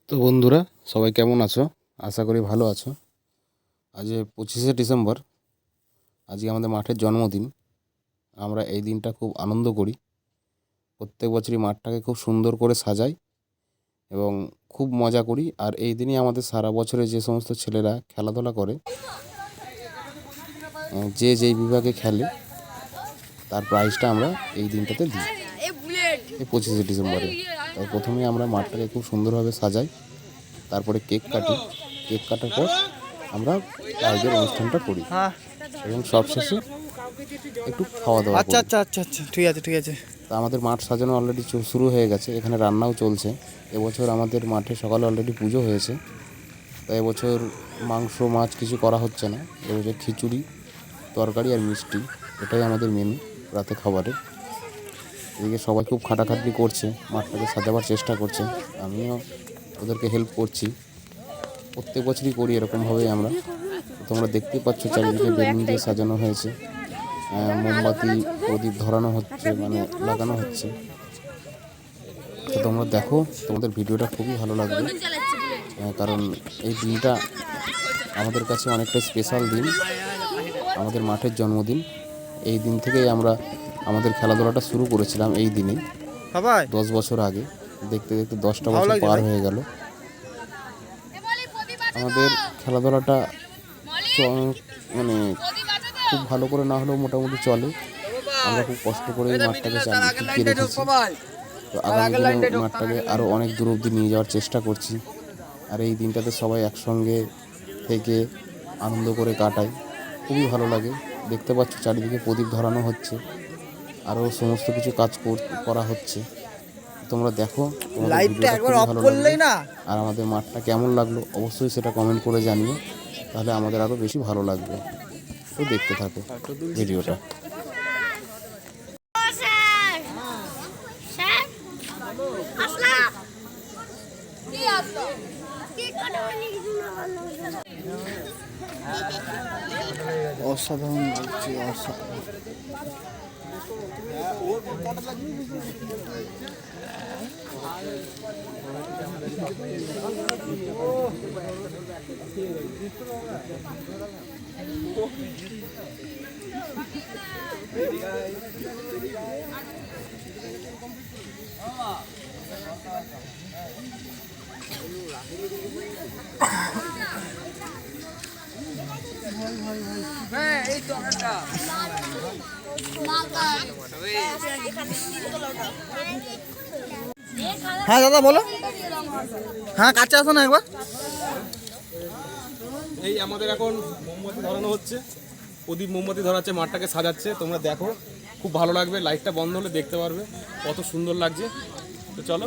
তো বন্ধুরা, সবাই কেমন আছো? আশা করি ভালো আছো। আজ 25শে ডিসেম্বর, আজকে আমাদের মাঠের জন্মদিন। আমরা এই দিনটা খুব আনন্দ করি। প্রত্যেক বছরই মাঠটাকে খুব সুন্দর করে সাজাই এবং খুব মজা করি। আর এই দিনই আমাদের সারা বছরে যে সমস্ত ছেলেরা খেলাধুলা করে, যে যেই বিভাগে খেলে, তার প্রাইজটা আমরা এই দিনটাতে দিই, এই 25শে ডিসেম্বরে। তাই প্রথমে আমরা মাঠটাকে খুব সুন্দরভাবে সাজাই, তারপরে কেক কাটি। কেক কাটার পর আমরা প্রাইজের অনুষ্ঠানটা করি এবং সবশেষে একটু খাওয়া দাওয়া করি। আচ্ছা, ঠিক আছে। তা আমাদের মাঠ সাজানো অলরেডি শুরু হয়ে গেছে, এখানে রান্নাও চলছে। এবছর আমাদের মাঠে সকালে অলরেডি পুজো হয়েছে, তাই এবছর মাংস মাছ কিছু করা হচ্ছে না। এবছর খিচুড়ি, তরকারি আর মিষ্টি, এটাই আমাদের মেনু রাতে খাবারে। এদিকে সবাই খুব খাটাখাটনি করছে, মাঠটাকে সাজাবার চেষ্টা করছে। আমিও ওদেরকে হেল্প করছি, প্রত্যেক বছরই করি এরকমভাবেই আমরা। তোমরা দেখতেই পাচ্ছ চারিদিকে বেলুন দিয়ে সাজানো হয়েছে, মোমবাতি প্রদীপ ধরানো হচ্ছে, মানে লাগানো হচ্ছে। তো তোমরা দেখো, তোমাদের ভিডিওটা খুবই ভালো লাগবে, কারণ এই দিনটা আমাদের কাছে অনেকটা স্পেশাল দিন, আমাদের মাঠের জন্মদিন। এই দিন থেকেই আমরা আমাদের খেলাধুলাটা শুরু করেছিলাম, এই দিনেই 10 বছর আগে। দেখতে দেখতে 10টা বছর পার হয়ে গেল। আমাদের খেলাধুলাটা মানে খুব ভালো করে না হলেও মোটামুটি চলে। আমরা খুব কষ্ট করে এই মাঠটাকে টিকিয়ে রেখেছি। তো আগামী দিনে মাঠটাকে আরও অনেক দূর অবধি নিয়ে যাওয়ার চেষ্টা করছি। আর এই দিনটাতে সবাই একসঙ্গে থেকে আনন্দ করে কাটাই, খুবই ভালো লাগে। দেখতে পাচ্ছ চারিদিকে প্রদীপ ধরানো হচ্ছে, আরও সমস্ত কিছু কাজ করা হচ্ছে। তোমরা দেখো, তোমাদের ভিডিওটা খুবই ভালো লাগবে। আর আমাদের মাঠটা কেমন লাগলো অবশ্যই সেটা কমেন্ট করে জানিও, তাহলে আমাদের আরও বেশি ভালো লাগবে। তো দেখতে থাকো ভিডিওটা। অসাধারণ লাগছে, অসাধারণ। হ্যাঁ দাদা বলো। হ্যাঁ কাছে আসো না একবার। এই আমাদের এখন মোমবাতি ধরানো হচ্ছে, প্রদীপ মোমবাতি ধরাচ্ছে, মাঠটাকে সাজাচ্ছে। তোমরা দেখো, খুব ভালো লাগবে। লাইটটা বন্ধ হলে দেখতে পারবে কত সুন্দর লাগছে। তো চলো।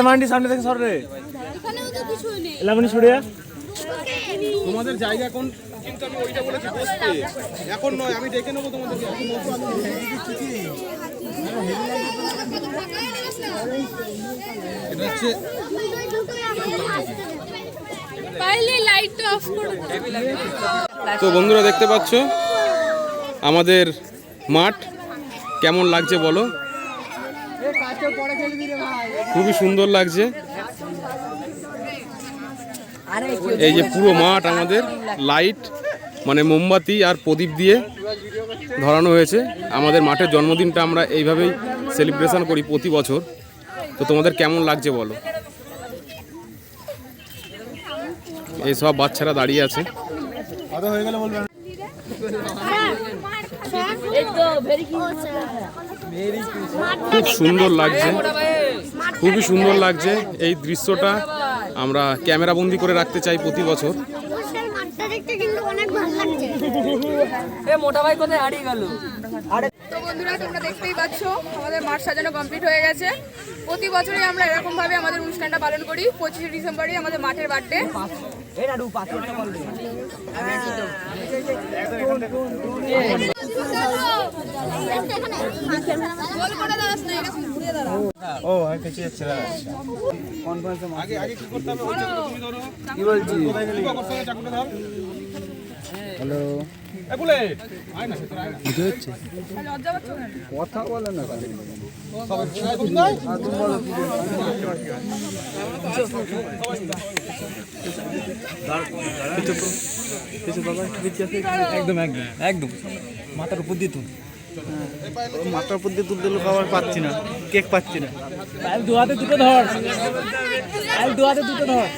মান্ডি সামনে থেকে সর রে, এলামনি ছুড়িয়া। তোমাদের জায়গা কোন, কিন্তু আমি ওইটা বলেছি বসতে, এখন নয়। আমি ডেকে নেবো তোমাদেরকে। এটা হচ্ছে তো বন্ধুরা দেখতে পাচ্ছ আমাদের মাঠ কেমন লাগছে বলো। খুবই সুন্দর লাগছে। এই যে পুরো মাঠ আমাদের লাইট, মানে মোমবাতি আর প্রদীপ দিয়ে ধরানো হয়েছে। আমাদের মাঠের জন্মদিনটা আমরা এইভাবেই সেলিব্রেশন করি প্রতি বছর। তো তোমাদের কেমন লাগছে বলো। এই সব বাচ্চারা দাঁড়িয়ে আছে। খুব সুন্দর লাগছে, খুবই সুন্দর লাগছে এই দৃশ্যটা। আমরা ক্যামেরা বন্দি করে রাখতে চাই প্রতি বছর। তো বন্ধুরা, তোমরা দেখতেই পাচ্ছ আমাদের মাঠ সাজানো কমপ্লিট হয়ে গেছে। প্রতি বছরই আমরা এরকম ভাবে আমাদের অনুষ্ঠানটা পালন করি। 25শে ডিসেম্বরই আমাদের মাঠের বার্থডে। হ্যালো, কথা বলে না একদম একদম একদম মাথার উপর দিয়ে তুল, মাথার উপর দিয়ে তুলতে খাবার পাচ্ছি না, কেক পাচ্ছি না। দু হাতে দুটো ধর, দু হাতে দুটো ধর।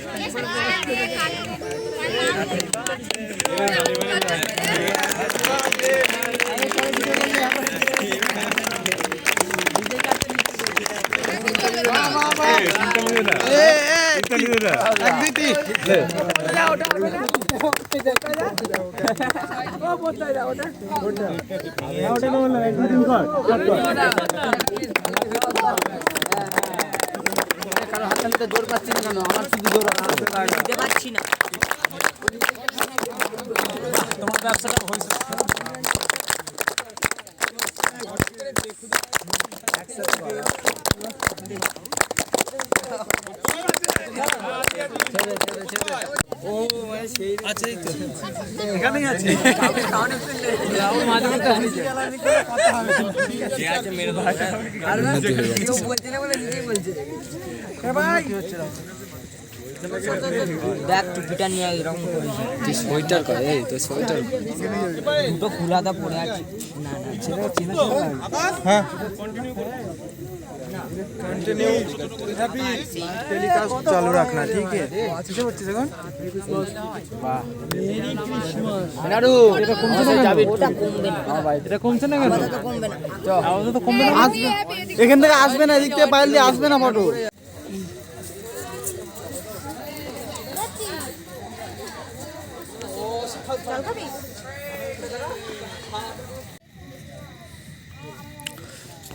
জোর পাচ্ছি না কেন? আমার শুধু জোর দিতে পারছি না। তোমার ব্যবসাটা হয়েছে। এখানেই আছে। দেখ টুপিটা নিয়ে এরকম করেছি, সোয়েটার করে। এই তো সোয়েটার দুটো খুলাদা পরে আছে। না না হ্যাঁ, कंटिन्यू टेलीकास्ट चालू रखना, ठीक है? किसे बच्चे এখন বাহ, নাড়ু এটা কমছে না কেন? ওটা কমবে না। হ্যাঁ ভাই, এটা কমছে না কেন? তো কমবে না। আওয়াজ তো কমবে না, আসবে এখান থেকে, আসবে না এদিক থেকে, বাইরে দিয়ে আসবে না ফটো।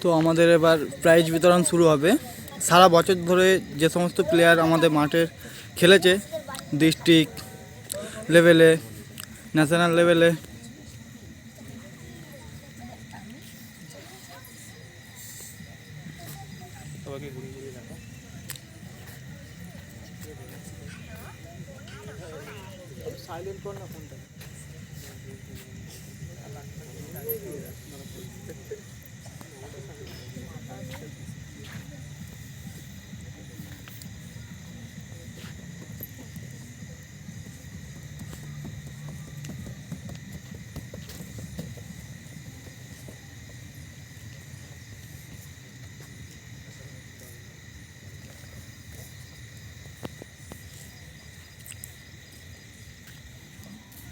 তো আমাদের এবার প্রাইজ বিতরণ শুরু হবে। সারা বছর ধরে যে সমস্ত প্লেয়ার আমাদের মাঠে খেলেছে, ডিস্ট্রিক্ট লেভেলে, ন্যাশনাল লেভেলে,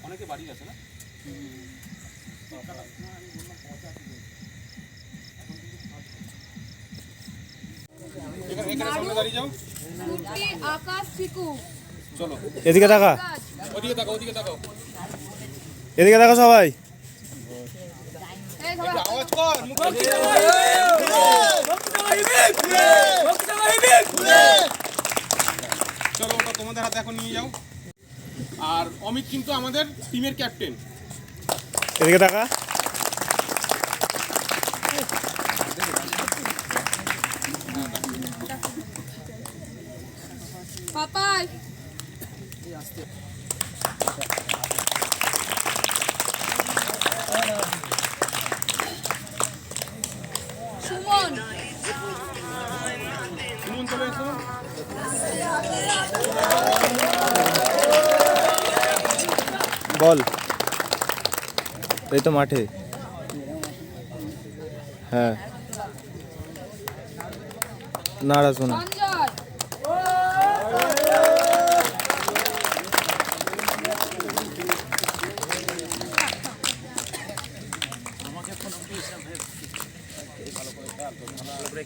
অনেকে বাড়ি গেছে না? এখানে সামনে দাঁড়িয়ে যাও। আকাশ চিকু, চলো এদিকে তাকা, ওদিকে তাকাও, ওদিকে তাকাও। এদিকে তাকা সবাই। আওয়াজ কর, মুখ চলো, ওটা তোমাদের হাতে এখন নিয়ে যাও। আর অমিত কিন্তু আমাদের টিমের ক্যাপ্টেন। এদিকে তাকা। পাপাই সুমন, শুনুন, চলে এসো। বল, এই তো মাঠে। হ্যাঁ, নাড়া শোনা। সঞ্জয়,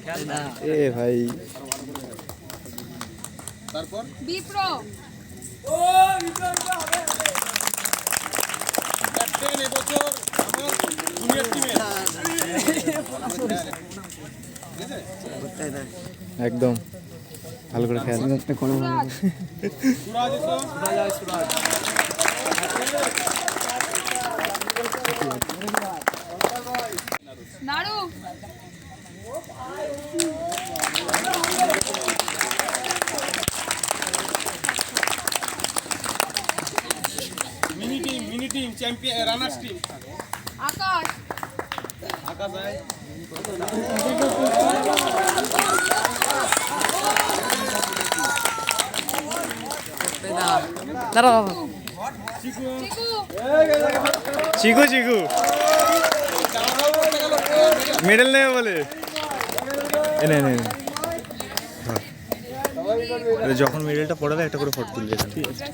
এ ভাই তারপর বিপ্রো ক্যাপ্টেন এবছর আমার জুনিয়র টিমে একদম ভালো করে খেয়াল সুরাজ এসো। নাড়ু mini team champion runners team Akash Akash আয় চিকু চিকু চিকু মেডেল নেবে বলে এনে এনে এনে। আরে যখন মেডেলটা পড়াবে একটা করে ফটো তুলবে ঠিক আছে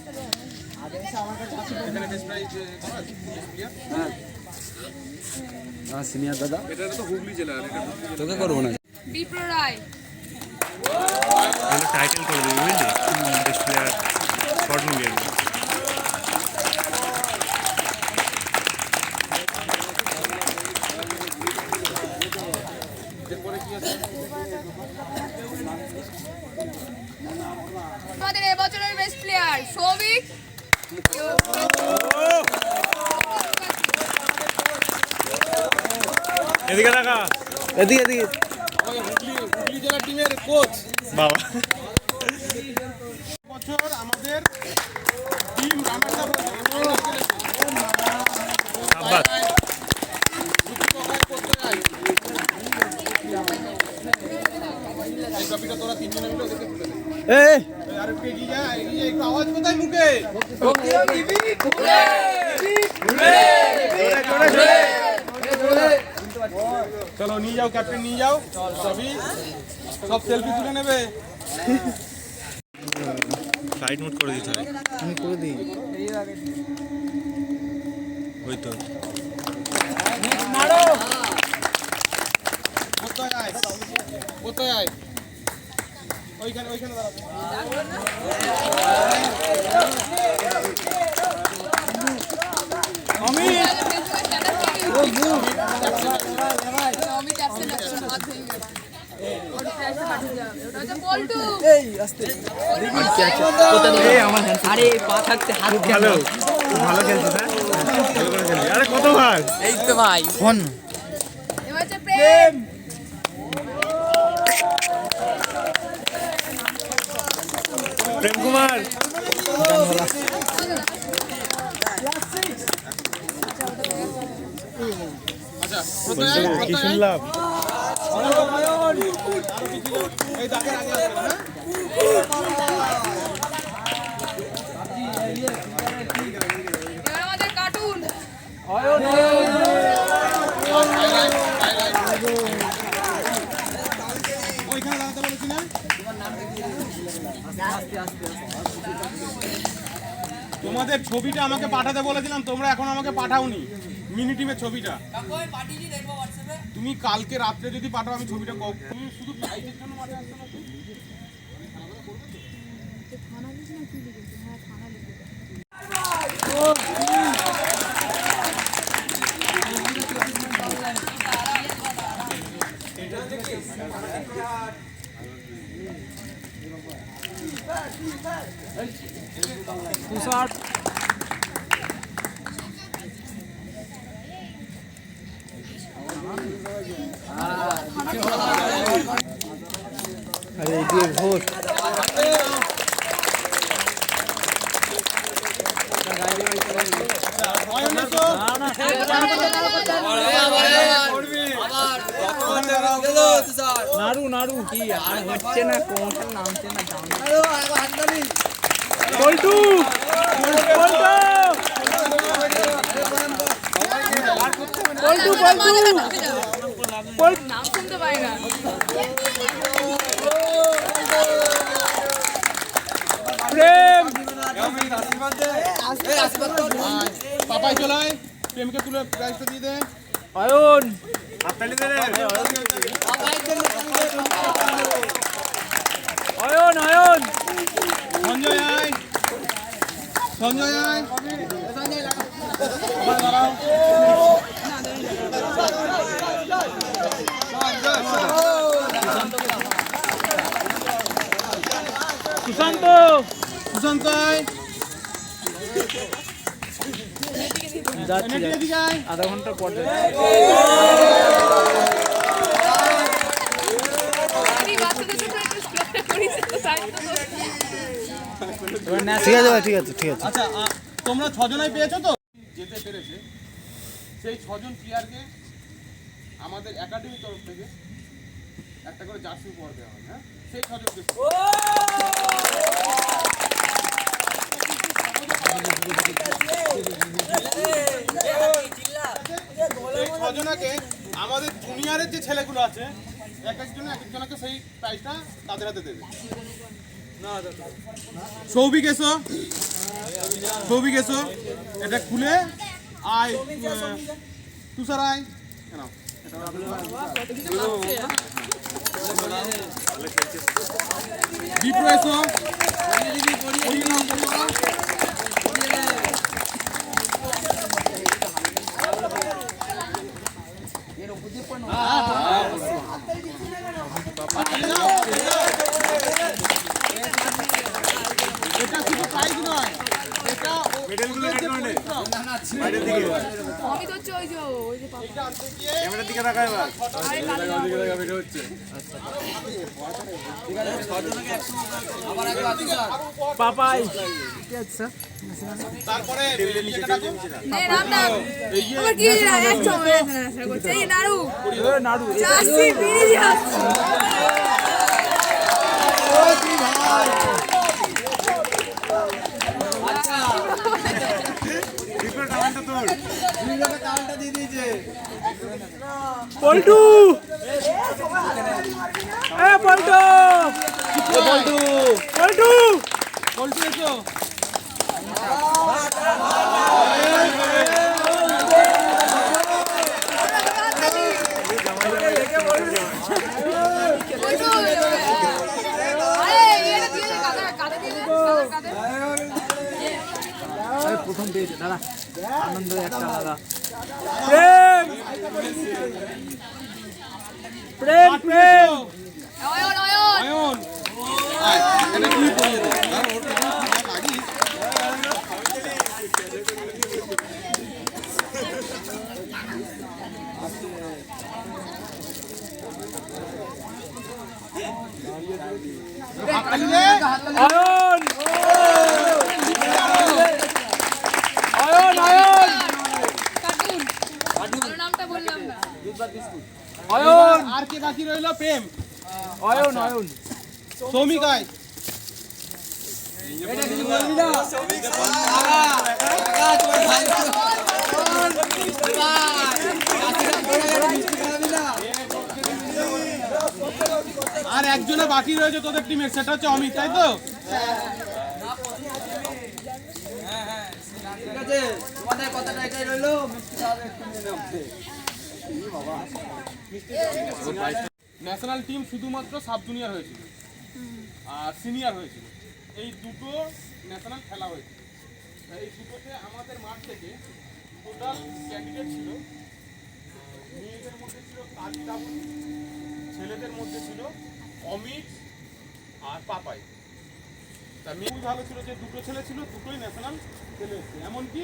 এটা তো হুগলি জেলার তোকে করবো না বিপ্রো রায় টাইটেল করে দিবি বুঝলি বেস্ট প্লেয়ার শর্ট মিডিয়াম আমাদের এবছরের বেস্ট প্লেয়ার সৌভিক এদিকে দেখা এদিকে এদিকে হুগলি জেলা টিমের কোচ বাবা বছর আমাদের টিম রানার্স আপ আব্বাস এই টপিকটা তোরা তিনজনে মিলে ওদেরকে তুলে দে এই আর একটু এগিয়ে যা একটু আওয়াজ কোথায় মুখে চলো নিয়ে যাও ক্যাপ্টেন নিয়ে যাও সবই সব সেলফি তুলে নেবে সাইড নোট করে দিতে হবে আমি করে দিই ওই তো কোথায় আয় কোথায় আয় ওইখানে দাঁড়াবে আমি ক্যাপ্টেন হাত হয়ে গেল ওটা হচ্ছে পল্টু আরে পা থাকতে হাত ভালো ভালো খেলছিস হ্যাঁ ভালো করে খেলছিস আরে কত ভাগ এই তো ভাই ফোন এবার হচ্ছে প্রেম প্রেম কুমার আচ্ছা কোথায় আয় কি শুনলাম এই দাগের আগে আসবে, হ্যাঁ এবার আমাদের কার্টুন ওইখানে দাঁড়াতে বলেছি না তোমাদের ছবিটা আমাকে পাঠাতে বলেছিলাম তোমরা এখন আমাকে পাঠাওনি মিনি টিমের ছবিটা তুমি কালকে রাত্রে যদি পাঠাও আমি ছবিটা তুমি শুধু প্রাইজের জন্য মাঠে আসছো না তো? আরে এই দিয়ে ভোট অয়ন এসো। নাড়ু নাড়ু কি আর হচ্ছে না কোনটা নামছে না দাম পল্টু পল্টু নাম শুনতে পাই না প্রেম পাপাই চলে আয় প্রেমকে তুলে প্রাইজটা দিয়ে দে অয়ন অয়ন অয়ন সঞ্জয় আয়, সঞ্জয় আয়। সুশান্ত সুশান্ত আয়। যাচ্ছি এদিকে, এদিকে আয়। আধা ঘন্টা পর এই বাচ্চাদের সাথে একটু স্কুলে করিস তো সাইড ঠিক আছে ভাই, ঠিক আছে ঠিক আছে। আচ্ছা তোমরা ছজনাই পেয়েছো তো? যেতে পেরেছে সেই ছজন প্লেয়ারকে আমাদের একাডেমির তরফ থেকে একটা করে জার্সি উপহার দেওয়া হবে। হ্যাঁ, সেই ছজনকে এই ছজনাকে আমাদের জুনিয়রের যে ছেলেগুলো আছে এক একজনকে সেই প্রাইজটা তাদের হাতে দেবে। সৌভিক এসো, সৌভিক এসো, এটা খুলে আয়, তুষার আয়। বিপ্র এসো, এটা শুধু প্রাইজ নয়, এটা অমিত হচ্ছে ওই যে পাপা ক্যামেরার দিকে তাকায় এবার। আরে কালো পাপাই তারপরে নিচে ডাকো। নে নাম নাম আমার কি এক সময় না করছে এই নাড়ু নাড়ু চাষি বিড়ি যাচ্ছে পল্টু এ পল্টু পল্টু পল্টু পল্টু এসো। আরে এটা দিয়ে দে কাদা দিয়ে দে কাদা প্রথম পেয়েছে দাদা আনন্দ একটা আলাদা প্রেম প্রেম প্রেম অয়ন অয়ন অয়ন আয়, এটা কি পরিয়ে দে। কারণ ওর পেছনে তুই লাগিস। হাততালি দে। অয়ন অয়ন অয়ন কার্টুন কার্টুন নামটা বললাম না অয়ন আর কে বাকি রইলো? প্রেম, অয়ন অয়ন সৌমিক আয়। আর একজনে বাকি রয়েছে তোদের টিমের, সেটা হচ্ছে অমিত, তাই তো? ন্যাশনাল টিম শুধুমাত্র সাব জুনিয়র হয়েছিল আর সিনিয়র হয়েছিল, এই দুটো ন্যাশনাল খেলা হয়েছিল। এই দুটোতে আমাদের মাঠ থেকে টোটাল ক্যান্ডিডেট ছিল, মেয়েদের মধ্যে ছিল কালিতা, ছেলেদের মধ্যে ছিল অমিত আর পাপাই। তা মেয়ে খুবই ভালো ছিল যে দুটো ছেলে ছিল, দুটোই ন্যাশনাল খেলে এসছে, এমনকি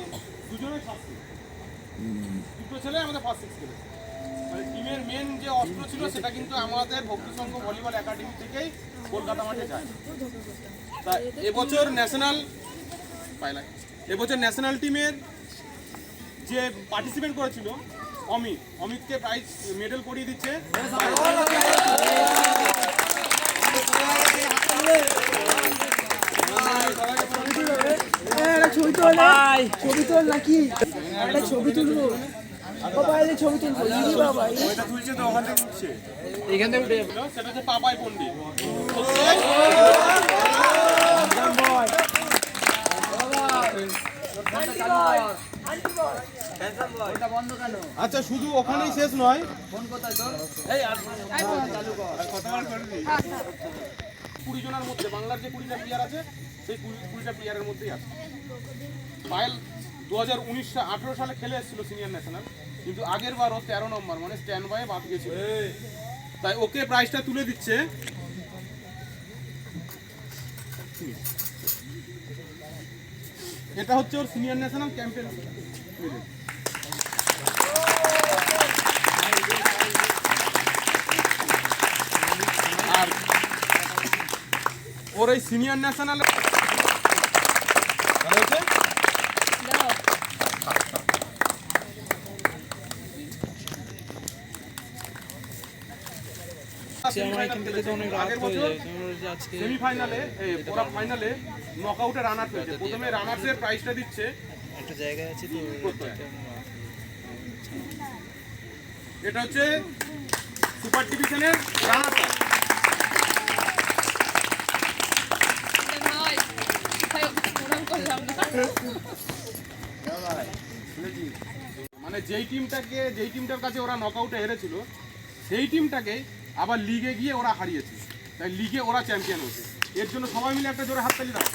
দুজনেই ফার্স্ট সিক্স, দুটো ছেলে আমাদের ফার্স্ট সিক্স খেলেছে। মানে টিমের মেন যে অস্ত্র ছিল সেটা কিন্তু আমাদের ভক্তিসংঘ ভলিবল একাডেমি থেকেই কলকাতা মাঠে যায়। তা এবছর ন্যাশনাল টিমের যে পার্টিসিপেট করেছিল অমিতকে প্রাইজ মেডেল করিয়ে দিচ্ছে। পাপাই ছবি তোল নাকি একটা ছবি তুলবো বাবা এই ছবি তুলবো ইনি বাবা এখান থেকে উঠে যাবে সেটা হচ্ছে পাপাই পণ্ডিত। আচ্ছা শুধু ওখানেই শেষ নয়, আর বল। 20 জনের মধ্যে বাংলার যে 20টা প্লেয়ার আছে সেই 20টা প্লেয়ারের মধ্যেই আছে। পায়েল 2018 সালে খেলে এসেছিল সিনিয়র ন্যাশনাল, কিন্তু আগের বারও 13 নম্বর মানে স্ট্যান্ড বাই বাদ গেছিল, তাই ওকে প্রাইজটা তুলে দিচ্ছে এটা হচ্ছে ওর সিনিয়র ন্যাশনাল ক্যাম্পেন। আর ওর এই সিনিয়র ন্যাশনাল সেমিফাইনালে ওরা ফাইনালে নকআউটে রানার্স হয়েছে। প্রথমে রানার্সের প্রাইজটা দিচ্ছে একটা জায়গায় আছে তো এটা হচ্ছে সুপার ডিভিশনের রানার্স। ভাই ভাই ওরকম করলাম না। মানে যেই টিমটার কাছে ওরা নকআউটে হেরেছিল সেই টিমটাকে আবার লিগে গিয়ে ওরা হারিয়েছে, তাই লিগে ওরা চ্যাম্পিয়ন হয়েছে। এর জন্য সবাই মিলে একটা জোরে হাততালি দাও।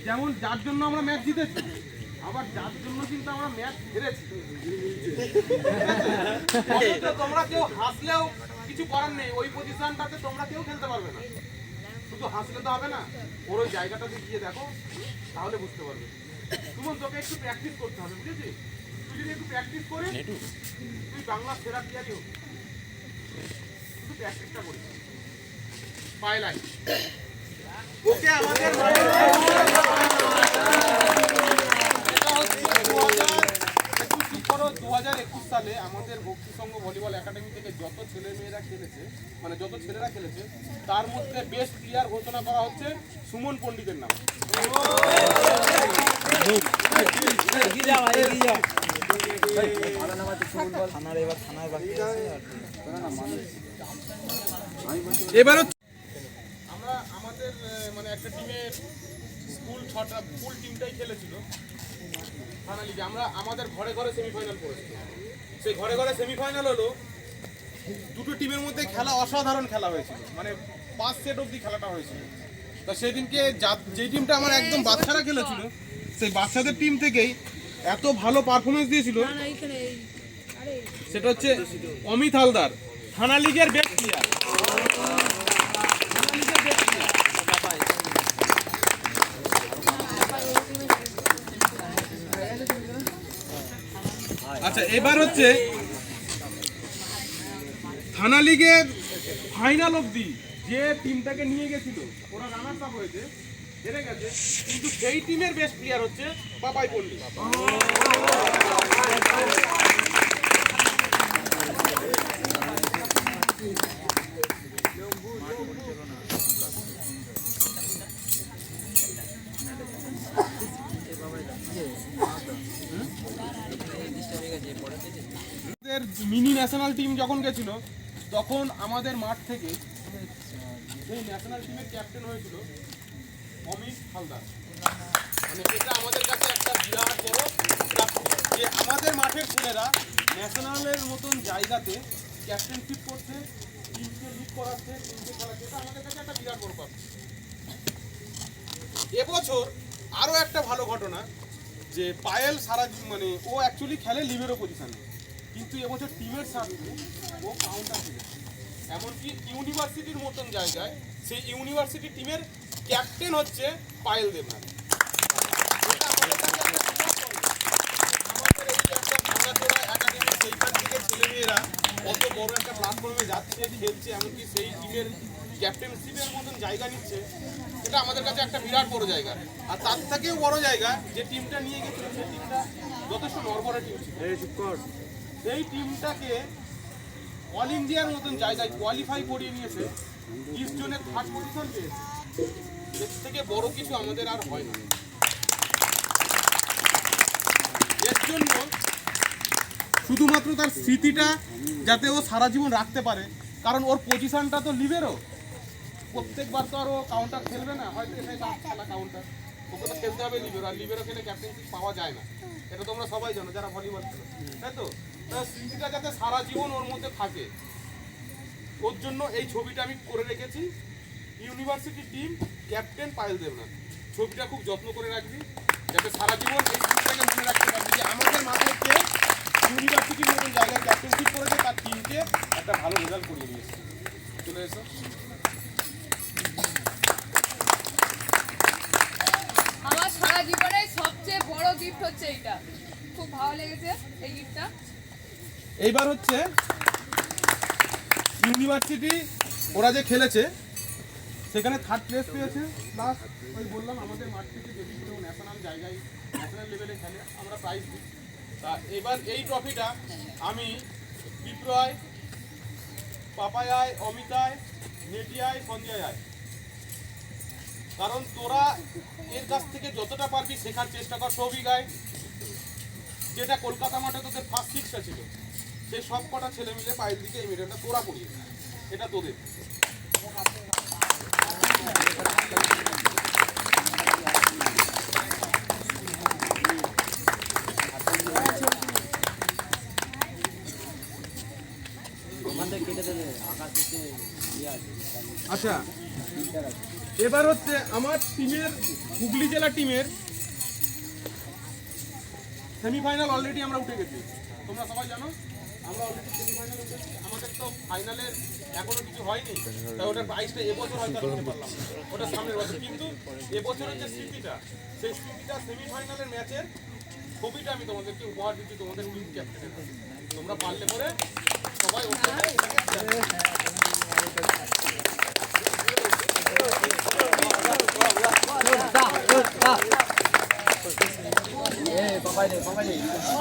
যেমন যার জন্য আমরা ম্যাচ জিতেছি, আবার যার জন্য কিন্তু আমরা ম্যাচ হেরেছি। অথচ তোমরা কেউ হাসলেও কিছু করার নেই, ওই পজিশনটাতে তোমরা কেউ খেলতে পারবে না। শুধু হাসলে তো হবে না, ওর ওই জায়গাটাতে গিয়ে দেখো, তাহলে বুঝতে পারবে। সুমন তোকে একটু প্র্যাকটিস করতে হবে, বুঝেছিস? তুই যদি একটু প্র্যাকটিস করিস তুই বাংলার সেরা প্লেয়ারই হবি। শুধু প্র্যাকটিসটা করিস। পায়ে লাইন ওকে আমাদের 2021 সালে আমাদের ভক্তি সংঘ ভলিবল একাডেমি থেকে যত ছেলেমেয়েরা খেলেছে, মানে যত ছেলেরা খেলেছে, তার মধ্যে বেস্ট প্লেয়ার ঘোষণা করা হচ্ছে সুমন পণ্ডিতের নাম। এবার আমরা আমাদের মানে একটা টিমের ফুল টিমটাই খেলেছিল থানা লিগে। আমরা আমাদের ঘরে ঘরে সেমিফাইনাল করেছি। সেই ঘরে ঘরে সেমিফাইনাল হলো দুটো টিমের মধ্যে খেলা, অসাধারণ খেলা হয়েছিল, মানে 5 সেট অবধি খেলাটা হয়েছিল। তো সেদিনকে যে টিমটা আমার একদম বাচ্চারা খেলেছিল, সেই বাচ্চাদের টিম থেকেই এত ভালো পারফরমেন্স দিয়েছিল, সেটা হচ্ছে অমিত হালদার, থানা লিগের বেস্ট প্লেয়ার। আচ্ছা এবার হচ্ছে থানা লিগের ফাইনাল অবধি যে টিমটাকে নিয়ে গেছিল, ওরা রানার্স আপ হয়েছে, হেরে গেছে, কিন্তু সেই টিমের বেস্ট প্লেয়ার হচ্ছে পাপাই পল্লী। মিনি ন্যাশনাল টিম যখন গেছিল তখন আমাদের মাঠ থেকে এই ন্যাশনাল টিমের ক্যাপ্টেন হয়েছিল অমিত হালদার। মানে এটা আমাদের কাছে একটা বিরাট বড় প্রাপ্তি যে আমাদের মাঠের ছেলেরা ন্যাশনালের মতন জায়গাতে ক্যাপ্টেনশিপ করছে, টিমকে লিড করাচ্ছে, টিমকে খেলাচ্ছে, এটা আমাদের কাছে একটা বিরাট বড় প্রাপ্তি। এবছর আরও একটা ভালো ঘটনা যে পায়েল মানে ও অ্যাকচুয়ালি খেলে লিবেরো পজিশনে, কিন্তু এবছর টিমের সামনে ও কাউন্টার খেলেছে। এমনকি ইউনিভার্সিটির মতন জায়গায় সেই ইউনিভার্সিটি টিমের ক্যাপ্টেন হচ্ছে পায়েল দেবনাথ। আমাদের এই যে একটা ভাঙাচোরা একাডেমি, সেইখান থেকে ছেলেমেয়েরা কত বড় একটা প্ল্যাটফর্মে যাচ্ছে, খেলছে, এমনকি সেই টিমের ক্যাপ্টেনশিপের মতন জায়গা নিচ্ছে, এটা আমাদের কাছে একটা বিরাট বড় জায়গা। আর তার থেকেও বড় জায়গা যে টিমটা নিয়ে গেছিল, সেই টিমটা যথেষ্ট নড়বড়ে টিম ছিল। সেই টিমটাকে অল ইন্ডিয়ার মতন জায়গায় কোয়ালিফাই করিয়ে নিয়েছে, 20 জনের 3rd পজিশন পেয়েছে। এর থেকে বড় কিছু আমাদের আর হয় না। এর জন্য শুধুমাত্র তার স্মৃতিটা যাতে ও সারা জীবন রাখতে পারে, কারণ ওর পজিশনটা তো লিবেরও, প্রত্যেকবার তো আর ও কাউন্টার খেলবে না, হয়তো এটাই লাস্ট খেলা কাউন্টার, ওকে তো খেলতে হবে লিবেরো, আর লিবেরো খেলে ক্যাপ্টেন্সি পাওয়া যায় না, এটা তোমরা সবাই জানো যারা ভলিবল খেলো, তাই তো? তার স্মৃতিটা যাতে সারা জীবন ওর মধ্যে থাকে, ওর জন্য এই ছবিটা আমি করে রেখেছি। University team, captain Payel Debnath, ছবিটা খুব যত্ন করে রাখবি যাতে সারা জীবন এই ছবিটাকে মনে রাখতে পারবি যে আমাদের মাথায় কে ইউনিভার্সিটির মতন জায়গায় ক্যাপ্টেনশিপ করেছে, তার টিমকে একটা ভালো রেজাল্ট করিয়ে নিয়েছে। চলে এসো। আমার সারা জীবনের সবচেয়ে বড় গিফট হচ্ছে এইটা, খুব ভালো লেগেছে এই গিফটটা। এইবার হচ্ছে ইউনিভার্সিটি ওরা যে খেলেছে সেখানে থার্ড প্লেস পেয়েছে, প্লাস ওই বললাম আমাদের মাঠ থেকে যদি কেউ ন্যাশনাল জায়গায় ন্যাশনাল লেভেলে খেলে আমরা প্রাইজ দিই। তা এবার এই ট্রফিটা আমি বিপ্রয়, পাপায়ায়, অমিতায়, নেটিয়ায়, সঞ্জয়ায়, কারণ তোরা এর কাছ থেকে যতটা পারবি শেখার চেষ্টা কর। সৌভিকায়, যেটা কলকাতা মাঠে তোদের ফার্স্ট সিক্সটা ছিল, সেই সব কটা ছেলে মিলে পায়ের দিকে এই মেডেলটা তোরা পড়িয়ে, এটা তোদের। আচ্ছা, এবার হচ্ছে আমার টিমের, হুগলি জেলা টিমের সেমিফাইনাল অলরেডি আমরা উঠে গেছি, তোমরা সবাই জানো আমরা অলরেডি সেমিফাইনাল উঠেছি। আমাদের তো ফাইনালের এখনো কিছু হয়নি, তাই ওটার প্রাইসটা এবছর হয়তো নিতে পারলাম, ওটা সামনের বছর। কিন্তু এবছরের যে স্মৃতিটা, সেই স্মৃতিটা সেমিফাইনালের ম্যাচের ছবিটা আমি তোমাদেরকে উপহার দিচ্ছি তোমাদের টিম ক্যাপ্টেনের হাতে। তোমরা পারলে পরে সবাই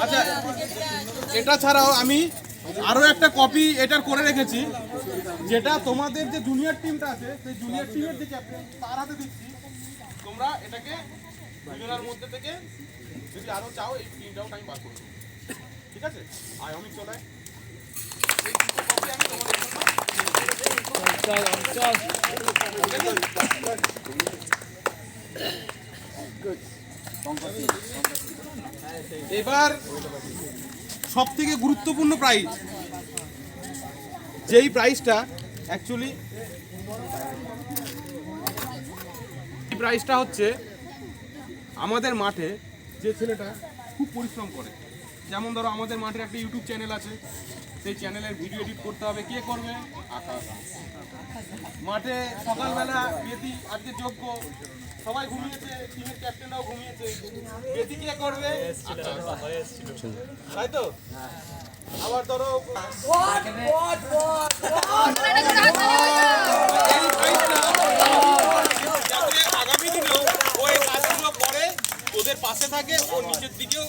আচ্ছা, এটা ছাড়াও আমি আরো একটা কপি এটার করে রেখেছি, যেটা তোমাদের যে জুনিয়র টিমটা আছে সেই জুনিয়র টিমের যে ক্যাপ্টেন তার হাতে দিচ্ছি। তোমরা এটাকে দুজনের মধ্যে থেকে যদি আরো চাও এই টিমটাও টাইম বার করে দেবো, ঠিক আছে? আয় অমিত চলে, এই দুটো কপি আমি তোমাদের জন্য। এবার সব থেকে গুরুত্বপূর্ণ প্রাইজ, যেই প্রাইজটা অ্যাকচুয়ালি প্রাইজটা হচ্ছে আমাদের মাঠে যে ছেলেটা খুব পরিশ্রম করে, যেমন ধরো আমাদের মাঠের একটা ইউটিউব চ্যানেল আছে, সেই চ্যানেলের ভিডিও এডিট করতে হবে, কে করবে? আকাশ। মাঠে সকালবেলা বেদি আজকে যোগ্য, সবাই ঘুমিয়েছে, টিমের ক্যাপ্টেনরাও ঘুমিয়েছে, বেদি কে করবে? তাই তো? আবার ধরো যাতে আগামী দিনেও ওই কাজগুলো করে ওদের পাশে থাকে, ও নিচের দিকেও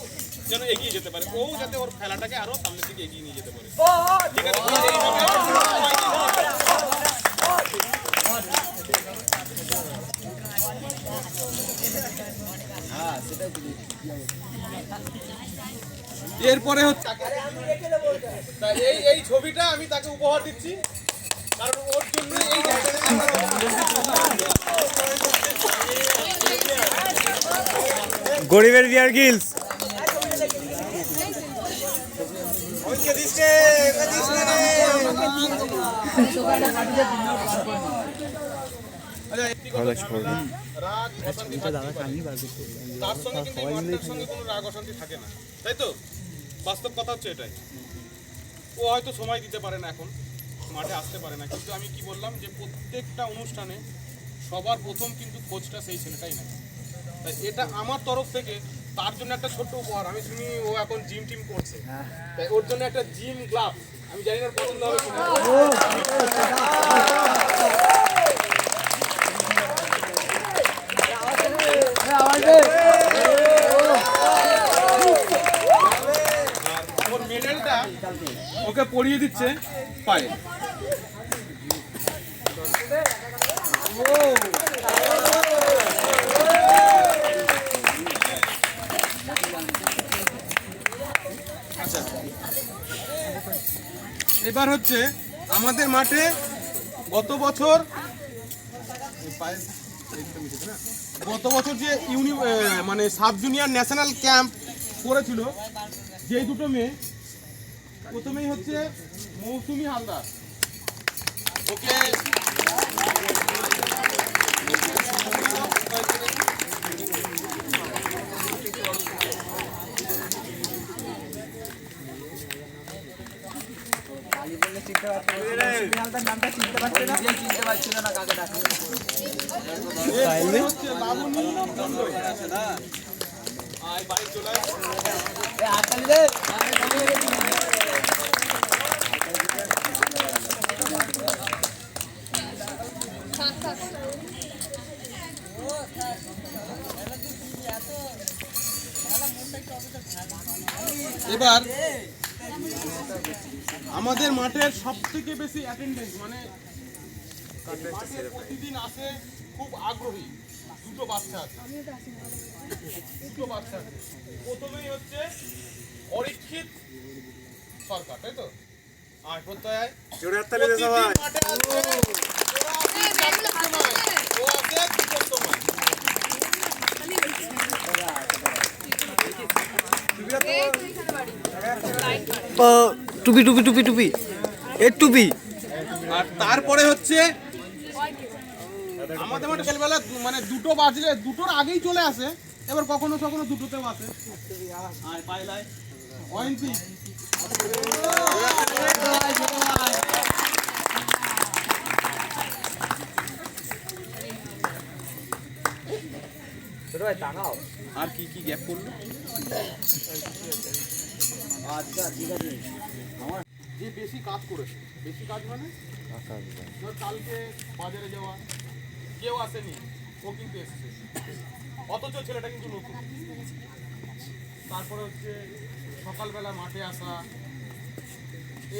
যেন এগিয়ে যেতে পারে, ও যাতে ওর খেলাটাকে আরো সামনের দিকে এগিয়ে নিয়ে যেতে পারে, ঠিক আছে? এরপরে হচ্ছে এই ছবিটা আমি তাকে উপহার দিচ্ছি, কারণ ওর জন্য এই গরিবের বিয়ার গিলস তার সঙ্গে কিন্তু এই মাঠটার সঙ্গে কোনো রাগ অশান্তি থাকে না, তাই তো? বাস্তব কথা হচ্ছে এটাই। ও হয়তো সময় দিতে পারে না, এখন মাঠে আসতে পারে না, কিন্তু আমি কি বললাম যে প্রত্যেকটা অনুষ্ঠানে সবার প্রথম কিন্তু কোচটা সেই ছেলেটাই নেয়, তাই এটা আমার তরফ থেকে তার জন্য একটা ছোট্ট উপহার। আমি শুনি ও এখন জিম টিম করছে, তাই ওর জন্য একটা জিম গ্লাভ, আমি জানি না পছন্দ হবে কিনা। ওর মেডেলটা ওকে পরিয়ে দিচ্ছে পায়ে। আচ্ছা, এবার হচ্ছে আমাদের মাঠে গত বছর যে মানে সাব জুনিয়র ন্যাশনাল ক্যাম্প করেছিল, যেই দুটো মেয়ে, প্রথমেই হচ্ছে মৌসুমি হালদার, ওকে এবার আমাদের মাঠের সব থেকে বেশি অ্যাটেন্ডেন্স, মানে মাঠে প্রতিদিন আসে খুব আগ্রহী দুটো বাচ্চা আছে। প্রথমেই হচ্ছে অরিক্ষিত সরকার, তাই তো? আর প্রত্যয় প্রতিদিন মাঠে আসে, ওরা আসে চারটার সময়, ও আসে দুটোর সময়। টুপি টুপি টুপি টুপি এর টুপি। আর তারপরে হচ্ছে আমাদের মাঠে খেলবেলা মানে দুটো বাজলে দুটোর আগেই চলে আসে, এবার কখনো কখনো দুটোতেও আসে। আর কি কি গ্যাপ করলো? যে বেশি কাজ করেছে, বেশি কাজ মানে ধর কালকে বাজারে যাওয়া, কেউ আসেনি, ও কিন্তু এসেছে, অথচ ছেলেটা কিন্তু নতুন। তারপরে হচ্ছে সকালবেলা মাঠে আসা,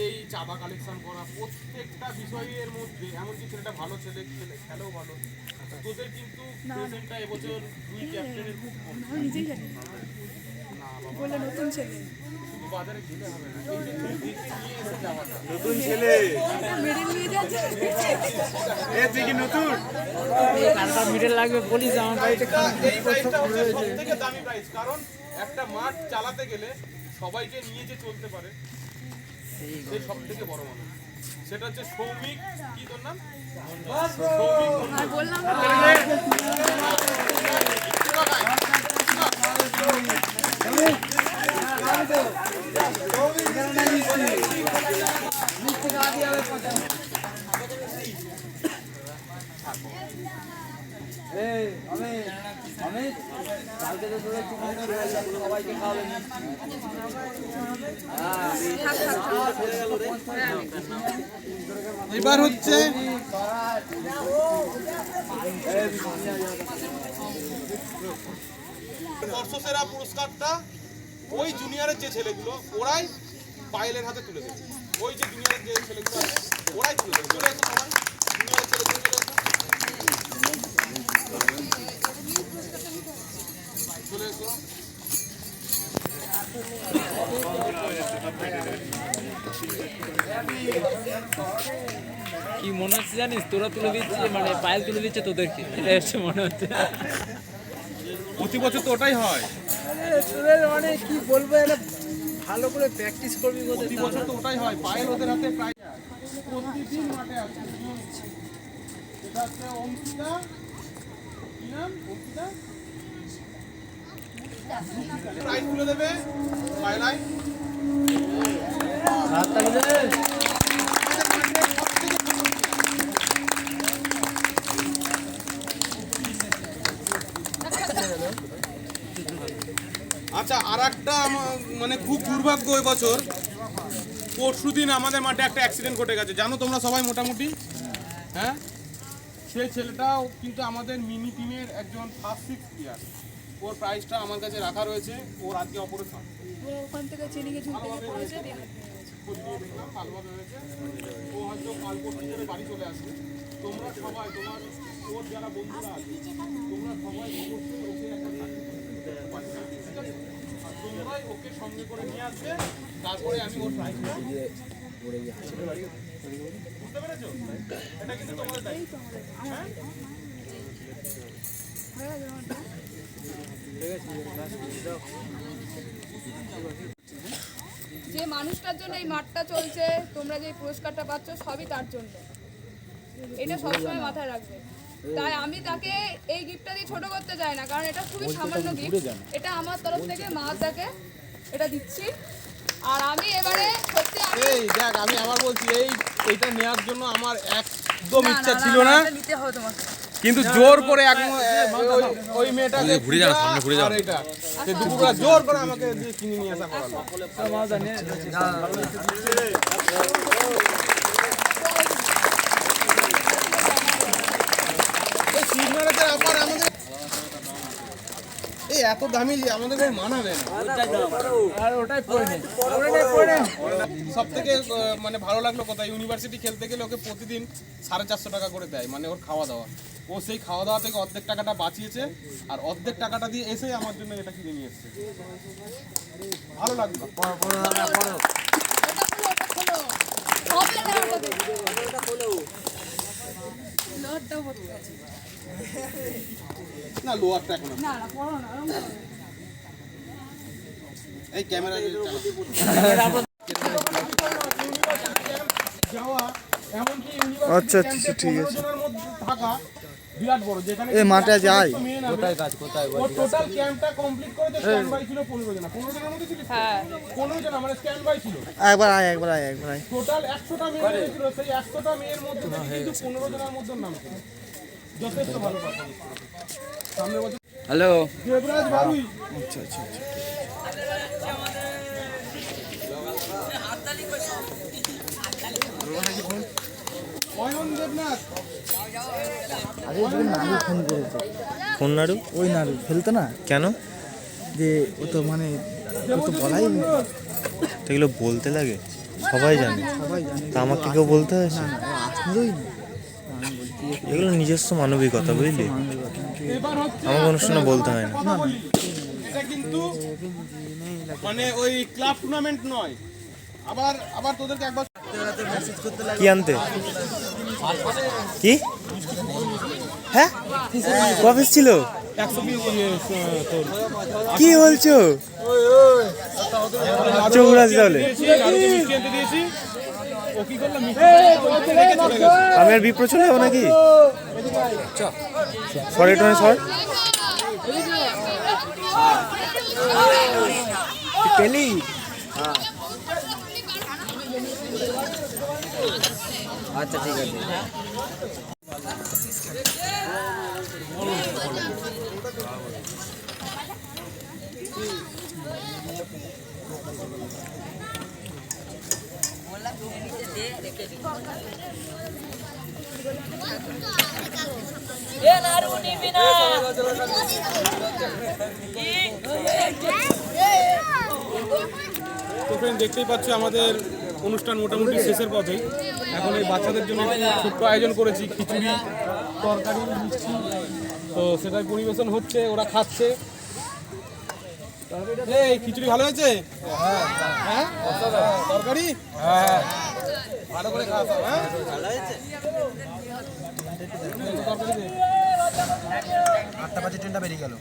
এই চাঁদা কালেকশন করা, প্রত্যেকটা বিষয়ের মধ্যে, এমনকি ছেলেটা ভালো ছেলে, খেলেও ভালো। তোদের কিন্তু প্রেজেন্টটা এবছর দুই ক্যাপ্টেনের খুব কম। নতুন ছেলে শুধু বাজারে গেলে হবে না, এই যে নিয়ে এসে যাওয়াটা। নতুন ছেলে মিডিল নিয়ে যাচ্ছে মিডল লাগবে বলিস আমার বাড়িতে এই প্রাইসটা হচ্ছে সবথেকে দামি প্রাইস, কারণ একটা মাঠ চালাতে গেলে সবাইকে নিয়ে যে চলতে পারে, সেই সবথেকে বড় মানুষ। সেটা হচ্ছে সৌমিক, কি তোর নাম? সৌমিক মণ্ডল। আর বললাম এবার হচ্ছে বর্ষসেরা পুরস্কারটা ওই জুনিয়রের যে ছেলেগুলো, ওরাই পায়েলের হাতে তুলে দেবে। ওই যে জুনিয়রের যে ছেলেগুলো আছে, ওরাই তুলে দেবে। চলে এসো সবাই, জুনিয়রের ছেলেগুলো চলে এসো, চলে এসো। কি মনে হচ্ছে জানিস, তোরা তুলে দিচ্ছে মানে পায়েল তুলে দিচ্ছে তোদেরকে, এটা হচ্ছে মনে হচ্ছে। প্রতি বছর তো ওটাই হয়, তোদের মানে কি বলবো, এটা ভালো করে প্র্যাকটিস করবি প্রতি বছর তো ওটাই হয়। পায়েল ওদের হাতে প্রায় প্রতিদিন মাঠে আসে। এটা হচ্ছে অঙ্কিতা, কি নাম? অঙ্কিতা প্রাইজ তুলে দেবে পায়লাই। আচ্ছা, আর একটা মানে খুব দুর্ভাগ্য এবছর, পরশুদিন আমাদের মাঠে একটা অ্যাক্সিডেন্ট ঘটে গেছে, জানো তোমরা সবাই মোটামুটি। হ্যাঁ, সেই ছেলেটাও কিন্তু আমাদের মিনি টিমের একজন ফার্স্ট সিক্স প্লেয়ার। ওর প্রাইজটা আমার কাছে রাখা রয়েছে। ওর আজকে অপারেশন, ওখান থেকে চিনিকে ঝুলতে গিয়ে পড়েছে, দিয়ে হাত দেখলাম ভালোভাবে হয়েছে। ও হয়তো কাল পরশু করে বাড়ি চলে আসবে। তোমরা সবাই, তোমার ওর যারা বন্ধুরা আছে, তোমরা সবাই অবশ্যই ওকে একটা সার্টিফিকেট দিতে পারবে, ঠিক আছে? আর তোমরাই ওকে সঙ্গে করে নিয়ে আসবে, তারপরে আমি ওর প্রাইস বুঝতে পেরেছো? এটা কিন্তু তোমাদের দায়িত্ব। হ্যাঁ? যে মানুষটার জন্য এই মাঠটা চলছে, তোমরা যে পুরস্কারটা পাচ্ছ সবই তার জন্য, এটা সবসময় মাথায় রাখবে। তাই আমি তাকে এই গিফটটা দিয়ে ছোট করতে চাই না, কারণ এটা খুবই সামান্য গিফট। এটা আমার তরফ থেকে মা তাকে এটা দিচ্ছি। আর আমি এবারে সত্যি এই দেখ, আমি আবার বলছি, এইটা নেওয়ার জন্য আমার একদম ইচ্ছা ছিল না, নিতে হবে তোমাকে। কিন্তু জোর করে ওই মেয়েটাকে ঘুরে যাও, সামনে ঘুরে যাও, এটা দুপুরবেলা জোর করে আমাকে দিয়ে কিনে নিয়ে আসা করালো। এই এত দামি আমাদের মানাবে না। সব থেকে মানে ভালো লাগলো কোথায়, ইউনিভার্সিটি খেলতে গেলে ওকে প্রতিদিন 450 টাকা করে দেয়, মানে ওর খাওয়া দাওয়া। ও সেই খাওয়া দাওয়া থেকে অর্ধেক টাকাটা বাঁচিয়েছে, আর অর্ধেক টাকাটা দিয়ে এসে আমার জন্য এটা কিনে নিয়ে এসছে। ভালো লাগলো। না লোয়ারটা এখন এই ক্যামেরা যাওয়া, এমনকি আচ্ছা আচ্ছা ঠিক আছে। থাকা বিরাট বড়, যেখানে এই মাঠে যাই কোথায় কাজ কোথায় ও টোটাল ক্যাম্পটা কমপ্লিট করে তো স্ট্যান্ড বাই ছিল 15 জন। 15 জনের মধ্যে ছিল, হ্যাঁ 15 জন মানে স্ট্যান্ড বাই ছিল। একবার আয় টোটাল 100টা মেয়ে ছিল, সেই 100টা মেয়ের মধ্যে থেকে কিন্তু 15 জনের মধ্যে নাম ছিল। যথেষ্ট ভালো পারফরম্যান্স। সামনে বছর হ্যালো দেবরাজ বারুই। আচ্ছা আচ্ছা অয়ন দেবনাথ আরে নাড়ু ফোন করেছে। কোন নাড়ু? ওই নাড়ু ফেলতো না কেন? যে ও তো মানে ও তো বলাই এগুলো বলতে লাগে? সবাই জানে, সবাই জানে। তা আমাকে কেউ বলতে হয়েছে? না ও আসলোই না। এগুলো নিজস্ব মানবিকতা, বুঝলি? এবার হচ্ছে আমাকে অনুষ্ঠানে বলতে হয় না। কথা বলি, এটা কিন্তু মানে ওই ক্লাব টুর্নামেন্ট নয়। আবার তোদেরকে একবার কি আনতে? কি? হ্যাঁ অফিস ছিল? কি বলছো? চোখ রাজি তাহলে আমি আর বিপ্র চলে যাবো নাকি? সরি সর পেলি আচ্ছা ঠিক আছে। তো ফ্রেন্ড দেখতেই পাচ্ছ আমাদের অনুষ্ঠান মোটামুটি শেষের পথে। এখন এই বাচ্চাদের জন্য একটি ছোট্ট আয়োজন করেছি, খিচুড়ি তরকারি মিষ্টি, তো সেটাই পরিবেশন হচ্ছে, ওরা খাচ্ছে। এই খিচুড়ি ভালো হয়েছে? হ্যাঁ তরকারি হ্যাঁ ভালো করে খাওয়া। হ্যাঁ ভালো হয়েছে। 8টা বাজে ট্রেনটা বেরিয়ে গেল।